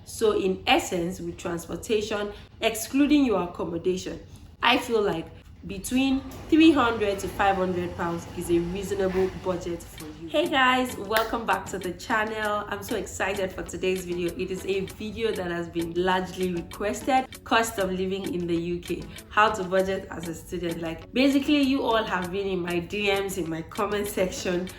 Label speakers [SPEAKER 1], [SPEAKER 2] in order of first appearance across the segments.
[SPEAKER 1] So in essence, with transportation, excluding your accommodation, I feel like between 300 to 500 pounds is a reasonable budget for you. Hey guys, welcome back to the channel. I'm so excited for today's video. It is a video that has been largely requested: cost of living in the UK, how to budget as a student. Like, basically you all have been in my DMs, in my comment section,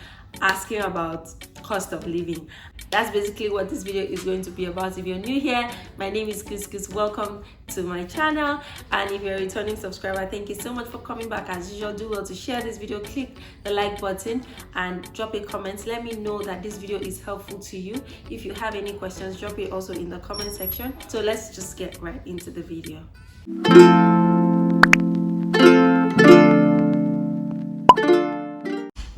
[SPEAKER 1] asking about cost of living. That's basically what this video is going to be about. If you're new here, my name is Kiss. Welcome to my channel, and if you're a returning subscriber, thank you so much for coming back. As usual, do well to share this video, click the like button and drop a comment. Let me know that this video is helpful to you. If you have any questions, drop it also in the comment section. So let's just get right into the video.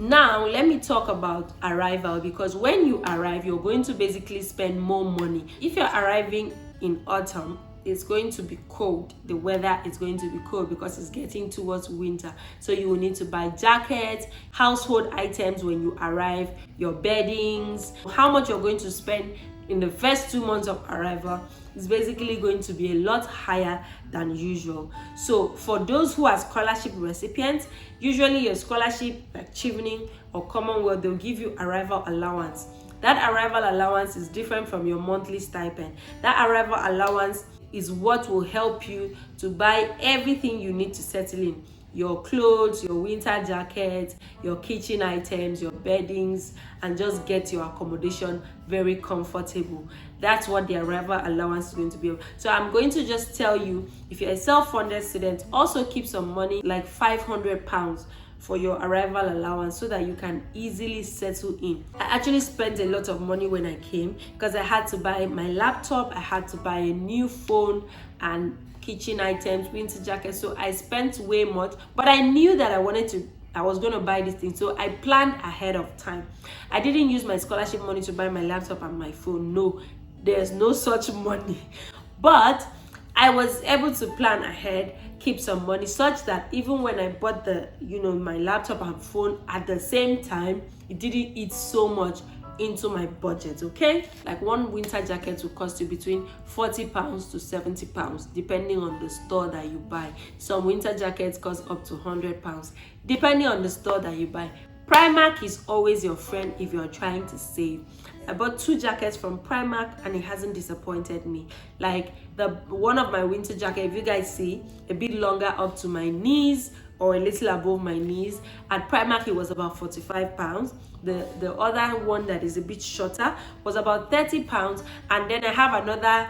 [SPEAKER 1] Now, let me talk about arrival, because when you arrive, you're going to basically spend more money. If you're arriving in autumn, it's going to be cold. The weather is going to be cold because it's getting towards winter. So you will need to buy jackets, household items when you arrive, your beddings. How much you're going to spend in the first 2 months of arrival is basically going to be a lot higher than usual. So for those who are scholarship recipients, usually your scholarship, like Chevening or Commonwealth, they'll give you arrival allowance. That arrival allowance is different from your monthly stipend. That arrival allowance is what will help you to buy everything you need to settle in: your clothes, your winter jackets, your kitchen items, your beddings, and just get your accommodation very comfortable. That's what the arrival allowance is going to be. So I'm going to just tell you, if you're a self-funded student, also keep some money, like £500 for your arrival allowance, so that you can easily settle in. I actually spent a lot of money when I came because I had to buy my laptop, I had to buy a new phone and kitchen items, winter jackets. So I spent way much, but I knew that I was going to buy this thing, so I planned ahead of time. I didn't use my scholarship money to buy my laptop and my phone. No, there's no such money. But I was able to plan ahead, keep some money, such that even when I bought my laptop and phone at the same time, it didn't eat so much into my budget. Okay, like one winter jacket will cost you between £40 to £70, depending on the store that you buy. Some winter jackets cost up to £100, depending on the store that you buy. Primark is always your friend if you're trying to save. I bought 2 jackets from Primark and it hasn't disappointed me. Like one of my winter jacket, if you guys see, a bit longer up to my knees or a little above my knees. At Primark it was about £45. The other one that is a bit shorter was about £30, and then I have another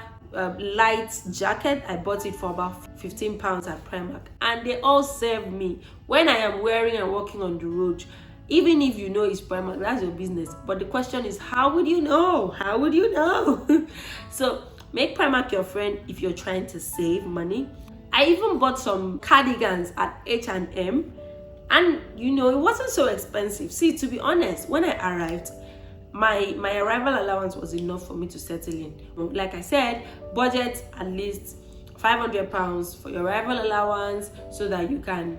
[SPEAKER 1] light jacket. I bought it for about £15 at Primark, and they all serve me when I am wearing and walking on the road. Even if you know it's Primark, that's your business. But the question is, how would you know? How would you know? So make Primark your friend if you're trying to save money. I even bought some cardigans at H&M, and it wasn't so expensive. See, to be honest, when I arrived, my arrival allowance was enough for me to settle in. Like I said, budget at least £500 for your arrival allowance, so that you can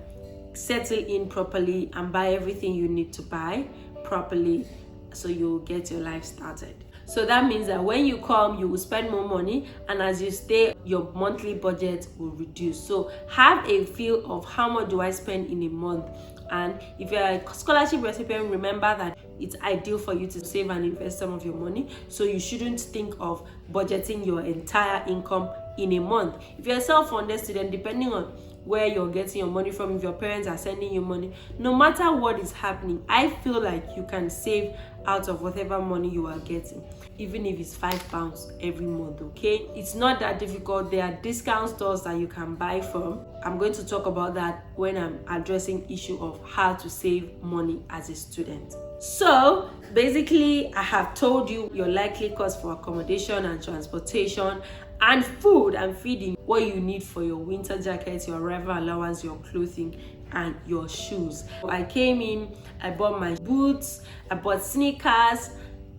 [SPEAKER 1] settle in properly and buy everything you need to buy properly, so you'll get your life started. So that means that when you come, you will spend more money, and as you stay, your monthly budget will reduce. So have a feel of how much do I spend in a month. And if you're a scholarship recipient, remember that it's ideal for you to save and invest some of your money. So you shouldn't think of budgeting your entire income in a month. If you're a self-funded student, depending on where you're getting your money from, if your parents are sending you money, no matter what is happening, I feel like you can save out of whatever money you are getting, even if it's £5 every month. Okay, it's not that difficult. There are discount stores that you can buy from. I'm going to talk about that when I'm addressing issue of how to save money as a student. So basically, I have told you your likely cost for accommodation and transportation and food and feeding, what you need for your winter jackets, your arrival allowance, your clothing, and your shoes. I came in, I bought my boots, I bought sneakers.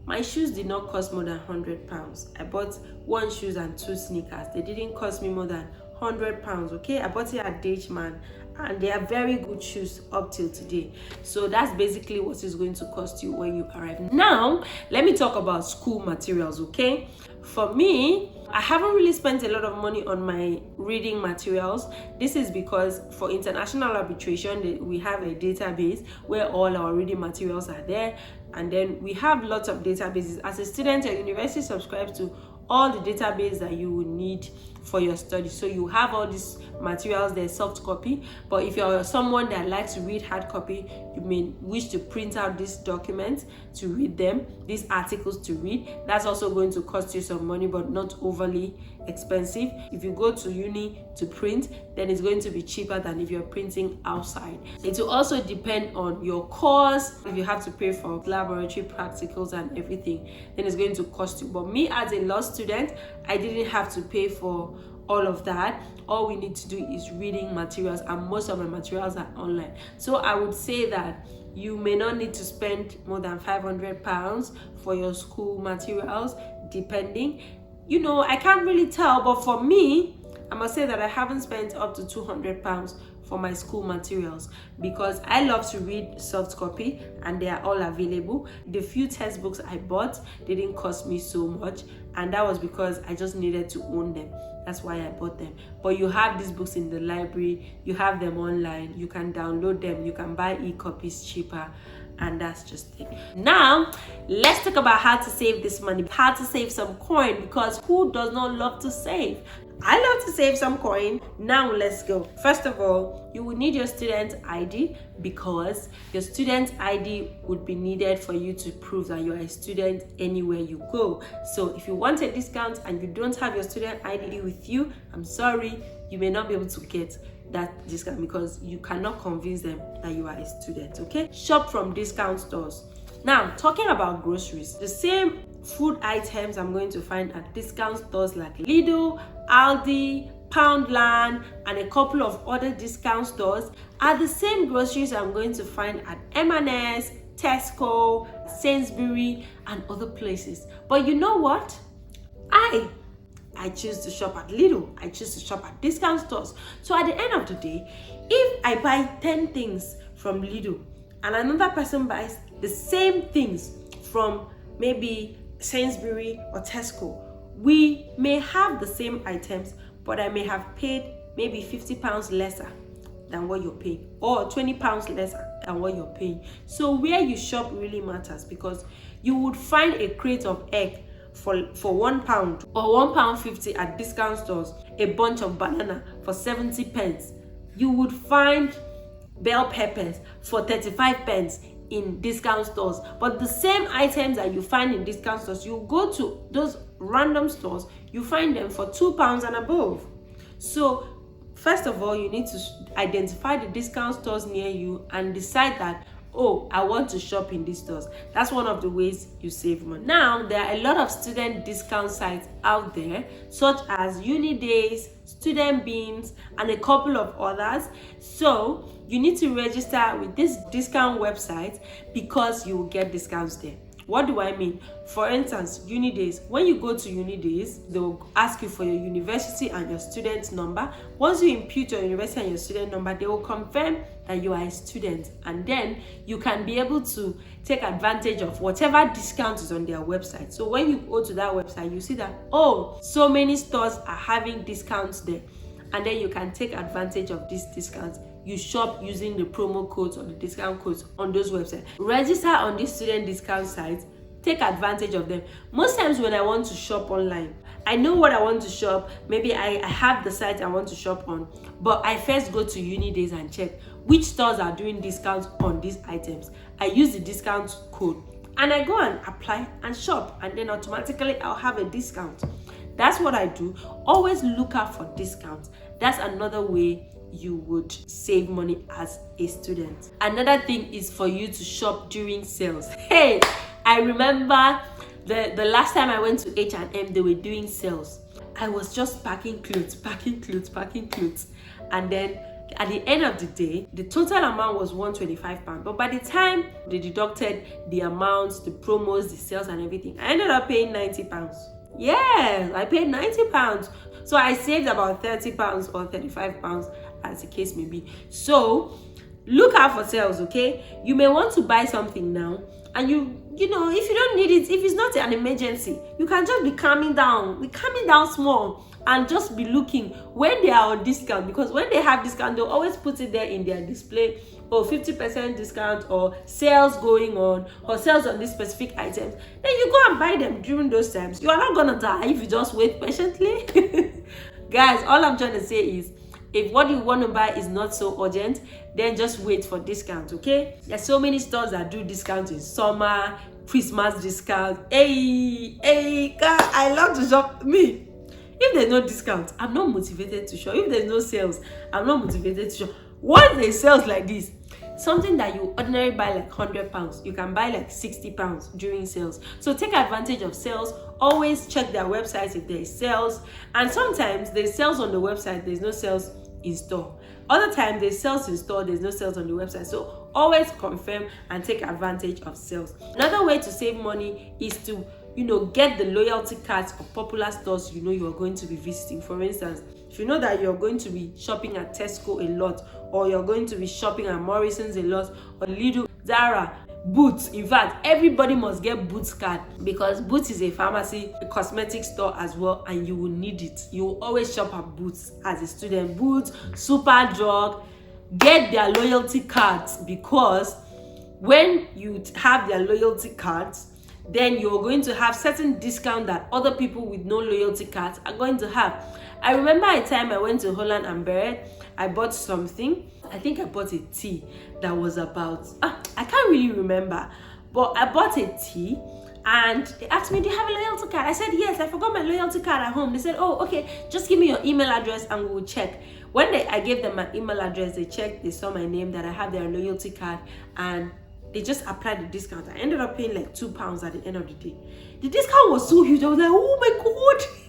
[SPEAKER 1] My shoes did not cost more than £100. I bought 1 shoes and 2 sneakers. They didn't cost me more than £100. Okay, I bought it at Deichmann, and they are very good shoes up till today. So that's basically what is going to cost you when you arrive. Now let me talk about school materials. Okay, For me, I haven't really spent a lot of money on my reading materials. This is because for international arbitration, we have a database where all our reading materials are there, and then we have lots of databases. As a student, your university subscribes to all the database that you will need for your study. So you have all these materials there, soft copy. But if you're someone that likes to read hard copy, you may wish to print out these documents to read them, these articles to read. That's also going to cost you some money, but not overly expensive. If you go to uni to print, then it's going to be cheaper than if you're printing outside. It will also depend on your course. If you have to pay for laboratory practicals and everything, then it's going to cost you. But me as a law student, I didn't have to pay for all of that. All we need to do is reading materials, and most of my materials are online. So I would say that you may not need to spend more than £500 for your school materials, depending. I can't really tell, but for me, I must say that I haven't spent up to £200 for my school materials because I love to read soft copy and they are all available. The few textbooks I bought didn't cost me so much, and that was because I just needed to own them. That's why I bought them. But you have these books in the library, you have them online, you can download them, you can buy e-copies cheaper, and that's just it. Now, let's talk about how to save this money, how to save some coin, because who does not love to save? I love to save some coin. Now let's go. First of all, you will need your student ID because your student ID would be needed for you to prove that you are a student anywhere you go. So if you want a discount and you don't have your student ID with you, I'm sorry, you may not be able to get that discount because you cannot convince them that you are a student, okay? Shop from discount stores. Now, talking about groceries, the same food items I'm going to find at discount stores like Lidl, Aldi, Poundland, and a couple of other discount stores are the same groceries I'm going to find at M&S, Tesco, Sainsbury, and other places. But you know what? I choose to shop at Lidl. I choose to shop at discount stores. So at the end of the day, if I buy 10 things from Lidl and another person buys the same things from maybe Sainsbury or Tesco, we may have the same items, but I may have paid maybe £50 lesser than what you're paying, or £20 lesser than what you're paying. So where you shop really matters, because you would find a crate of egg for £1 or £1.50 at discount stores, a bunch of banana for 70 pence. You would find bell peppers for 35 pence in discount stores. But the same items that you find in discount stores, you go to those random stores, you find them for £2 and above. So first of all, you need to identify the discount stores near you and decide that, oh, I want to shop in these stores. That's one of the ways you save money. Now, there are a lot of student discount sites out there, such as Unidays, Student Beans, and a couple of others. So you need to register with this discount website because you will get discounts there. What do I mean? For instance, Unidays. When you go to Unidays, they will ask you for your university and your student number. Once you input your university and your student number, they will confirm that you are a student, and then you can be able to take advantage of whatever discount is on their website. So when you go to that website, you see that, oh, so many stores are having discounts there, and then you can take advantage of these discounts. You shop using the promo codes or the discount codes on those websites. Register on these student discount sites. Take advantage of them. Most times when I want to shop online, I know what I want to shop. Maybe I have the site I want to shop on, but I first go to Unidays and check which stores are doing discounts on these items. I use the discount code and I go and apply and shop, and then automatically I'll have a discount. That's what I do. Always look out for discounts. That's another way you would save money as a student. Another thing is for you to shop during sales. Hey, I remember the last time I went to H&M, they were doing sales. I was just packing clothes, and then at the end of the day, the total amount was £125. But by the time they deducted the amounts, the promos, the sales and everything, I ended up paying £90. Yes, I paid £90. So I saved about £30 or £35, as the case may be. So look out for sales, okay? You may want to buy something now, and you know, if you don't need it, if it's not an emergency, you can just be calming down small, and just be looking when they are on discount, because when they have discount, they'll always put it there in their display, or 50% discount, or sales going on, or sales on these specific items. Then you go and buy them during those times. You are not gonna die if you just wait patiently. Guys, all I'm trying to say is, if what you want to buy is not so urgent, then just wait for discount, okay? There's so many stores that do discounts in summer, Christmas discount. Hey, God, I love to shop. Me, if there's no discount, I'm not motivated to shop. If there's no sales, I'm not motivated to shop. Once there's sales like this, something that you ordinarily buy like £100, you can buy like £60 during sales. So take advantage of sales. Always check their websites if there is sales. And sometimes there's sales on the website, there's no sales in store. Other times there's sales in store, there's no sales on the website. So always confirm and take advantage of sales. Another way to save money is to, you know, get the loyalty cards of popular stores you know you're going to be visiting. For instance, if you know that you're going to be shopping at Tesco a lot, or you're going to be shopping at Morrison's a lot, or Lidl, Zara, Boots. In fact, everybody must get Boots card, because Boots is a pharmacy, a cosmetic store as well, and you will need it. You will always shop at Boots as a student. Boots, Superdrug, get their loyalty cards, because when you have their loyalty cards, then you're going to have certain discount that other people with no loyalty cards are going to have. I remember a time I went to Holland and Barrett. I bought something. I think I bought a tea that was about, I can't really remember, but I bought a tea, and they asked me, do you have a loyalty card? I said, yes, I forgot my loyalty card at home. They said, oh, okay, just give me your email address and we'll check. When I gave them my email address, they checked, they saw my name, that I have their loyalty card, and they just applied the discount. I ended up paying like £2 at the end of the day. The discount was so huge. I was like, oh my God.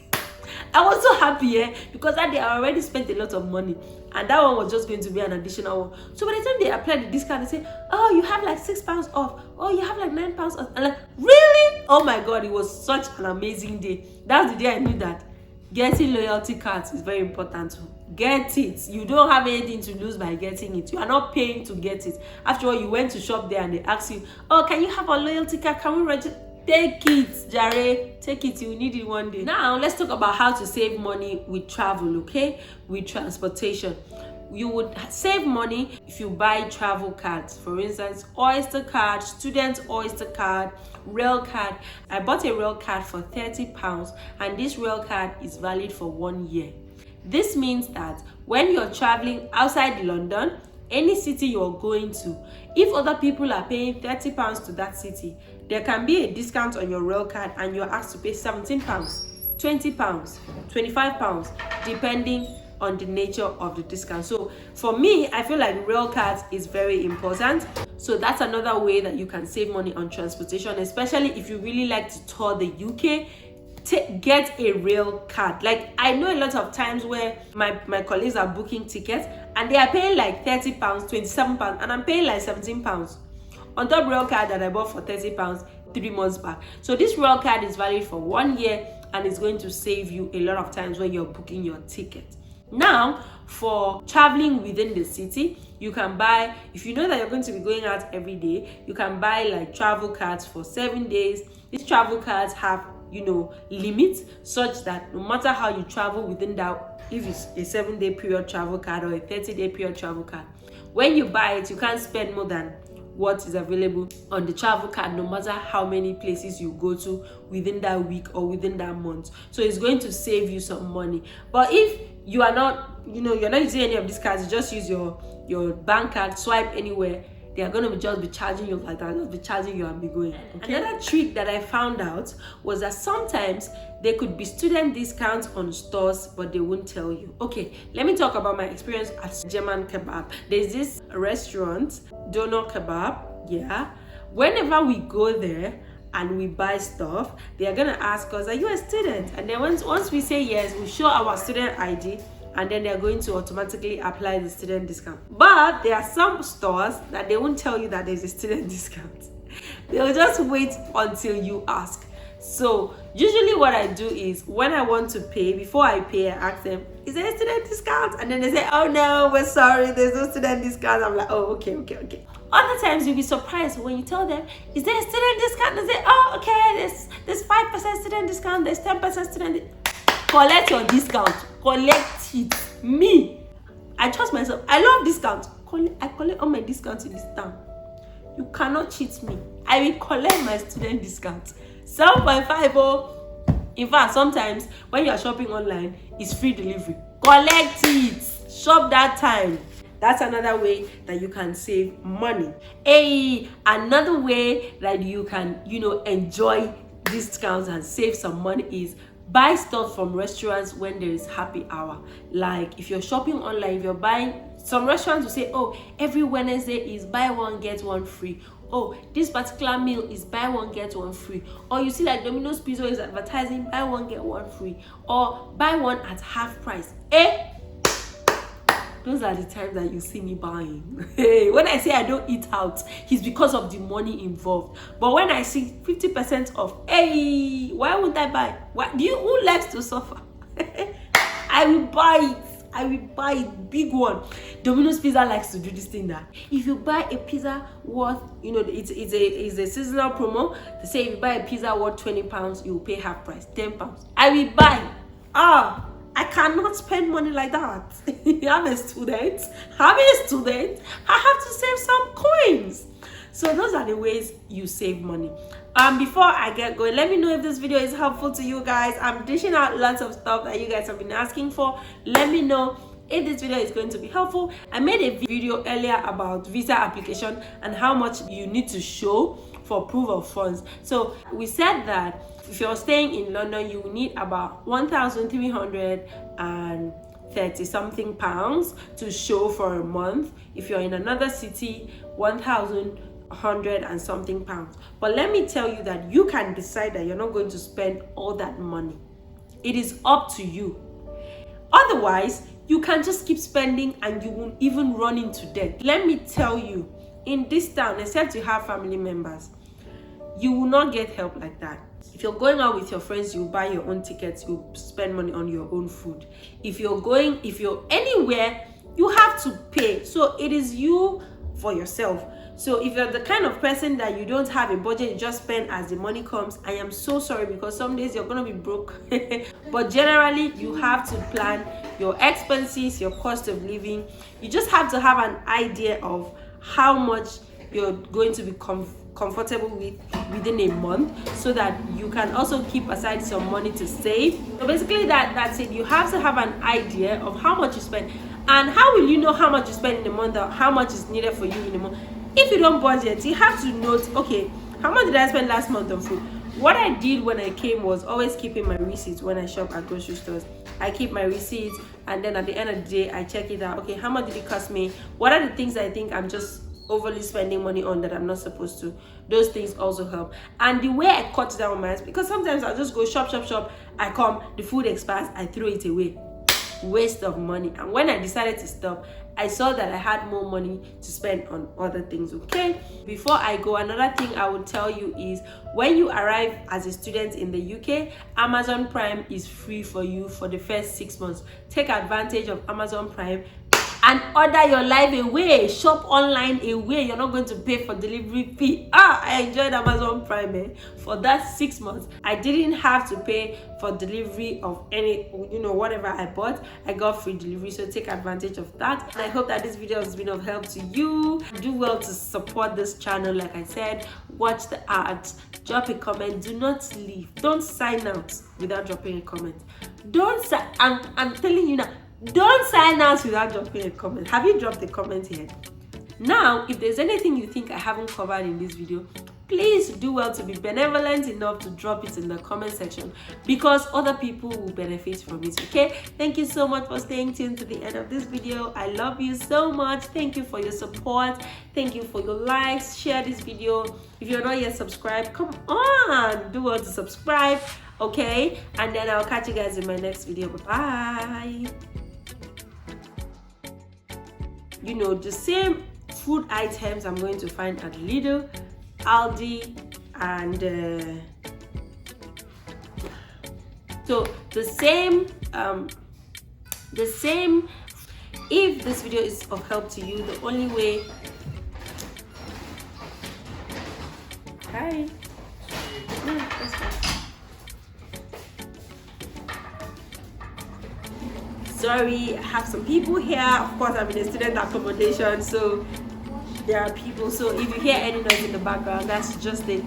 [SPEAKER 1] I was so happy, because that day I already spent a lot of money, and that one was just going to be an additional one. So by the time they applied the discount, they say, oh, you have like £6 off. Oh, you have like £9 off. And like, really? Oh my God, it was such an amazing day. That's the day I knew that getting loyalty cards is very important. Get it. You don't have anything to lose by getting it. You are not paying to get it. After all, you went to shop there and they asked you, oh, can you have a loyalty card? Can we register? Take it, Jare. Take it. You need it one day. Now, let's talk about how to save money with travel, okay? With transportation. You would save money if you buy travel cards. For instance, Oyster card, student Oyster card, rail card. I bought a rail card for £30, and this rail card is valid for 1 year. This means that when you're traveling outside London, any city you're going to, if other people are paying £30 to that city, there can be a discount on your rail card, and you're asked to pay £17, £20, £25, depending on the nature of the discount. So for me, I feel like rail cards is very important. So that's another way that you can save money on transportation, especially if you really like to tour the UK. Get a rail card. Like, I know a lot of times where my colleagues are booking tickets and they are paying like £30, £27, and I'm paying like £17 on top rail card that I bought for £30 3 months back. So this rail card is valid for 1 year, and it's going to save you a lot of times when you're booking your ticket. Now, for traveling within the city, you can buy, if you know that you're going to be going out every day, you can buy like travel cards for 7 days. These travel cards have, you know, limits such that no matter how you travel within that, if it's a 7-day period travel card or a 30-day period travel card, when you buy it, you can't spend more than what is available on the travel card, no matter how many places you go to within that week or within that month. So it's going to save you some money. But if you are not, you know, you're not using any of these cards, you just use your bank card, swipe anywhere, they are going to just be charging you like that, just be charging you and be going. Okay? Another trick that I found out was that sometimes there could be student discounts on stores, but they won't tell you. Okay, let me talk about my experience at German Kebab. There's this restaurant, Doner Kebab, yeah. Whenever we go there and we buy stuff, they are going to ask us, are you a student? And then once we say yes, we show our student ID, and then they're going to automatically apply the student discount. But there are some stores that they won't tell you that there's a student discount. They'll just wait until you ask. So usually what I do is when I want to pay, before I pay, I ask them, is there a student discount? And then they say, oh no, we're sorry, there's no student discount. I'm like, oh, okay. Other times you'll be surprised when you tell them, is there a student discount? They say, oh, okay, there's 5% student discount, there's 10% student collect your discount. Collect it. Me, I trust myself. I love discounts. I collect all my discounts in this town. You cannot cheat me. I will collect my student discount. 7.5. Oh. In fact, sometimes when you are shopping online, it's free delivery. Collect it. Shop that time. That's another way that you can save money. Another way that you can, enjoy discounts and save some money is buy stuff from restaurants when there is happy hour. Like if you're shopping online, if you're buying, some restaurants will say, oh, every Wednesday is buy one get one free. Oh, this particular meal is buy one get one free. Or you see like Domino's Pizza is advertising buy one get one free, or buy one at half price. Those are the times that you see me buying. When I say I don't eat out, it's because of the money involved. But when I see 50% off, why would I buy? Who likes to suffer? I will buy it. I will buy it, big one. Domino's Pizza likes to do this thing that if you buy a pizza worth, it's a seasonal promo. They say if you buy a pizza worth £20, you will pay half price, £10. I will buy. I cannot spend money like that. I'm a student. I have to save some coins. So those are the ways you save money. Before I get going, let me know if this video is helpful to you guys. I'm dishing out lots of stuff that you guys have been asking for. Let me know if this video is going to be helpful. I made a video earlier about visa application and how much you need to show for proof of funds. So we said that if you're staying in London, you will need about 1,330 something pounds to show for a month. If you're in another city, 1,100 and something pounds. But let me tell you that you can decide that you're not going to spend all that money. It is up to you. Otherwise, you can just keep spending and you won't even run into debt. Let me tell you, in this town, except you have family members, you will not get help like that. If you're going out with your friends, you buy your own tickets, you spend money on your own food. If you're anywhere, you have to pay. So it is you for yourself. So if you're the kind of person that you don't have a budget, you just spend as the money comes, I am so sorry, because some days you're going to be broke. But generally, you have to plan your expenses, your cost of living. You just have to have an idea of how much you're going to be comfortable with within a month, so that you can also keep aside some money to save. So basically that's it. You have to have an idea of how much you spend. And how will you know how much you spend in a month, or how much is needed for you in a month? If you don't budget, you have to note, okay, how much did I spend last month on food? What I did when I came was always keeping my receipts when I shop at grocery stores. I keep my receipts, and then at the end of the day, I check it out. Okay, how much did it cost me? What are the things I think I'm just overly spending money on that I'm not supposed to? Those things also help. And the way I cut down my, because sometimes I'll just go shop, I come, the food expires, I throw it away. Waste of money. And when I decided to stop, I saw that I had more money to spend on other things. Okay, before I go, another thing I would tell you is when you arrive as a student in the UK, Amazon Prime is free for you for the first 6 months. Take advantage of Amazon Prime and order your life away. Shop online away. You're not going to pay for delivery fee. I enjoyed Amazon Prime for that 6 months. I didn't have to pay for delivery of any, whatever I bought. I got free delivery, so take advantage of that. And I hope that this video has been of help to you. Do well to support this channel. Like I said, watch the ads, drop a comment, do not leave. Don't sign out without dropping a comment. I'm telling you now, don't sign out without dropping a comment. Have you dropped a comment here? Now, if there's anything you think I haven't covered in this video, please do well to be benevolent enough to drop it in the comment section, because other people will benefit from it. Okay, thank you so much for staying tuned to the end of this video. I love you so much. Thank you for your support. Thank you for your likes. Share this video. If you're not yet subscribed, come on, do well to subscribe. Okay, and then I'll catch you guys in my next video. Bye. The same food items I'm going to find at Lidl, Aldi, and So the same if this video is of help to you, the only way hi no, that's fine. Sorry, I have some people here. Of course, I'm in a student accommodation, so there are people. So if you hear any noise in the background, that's just it.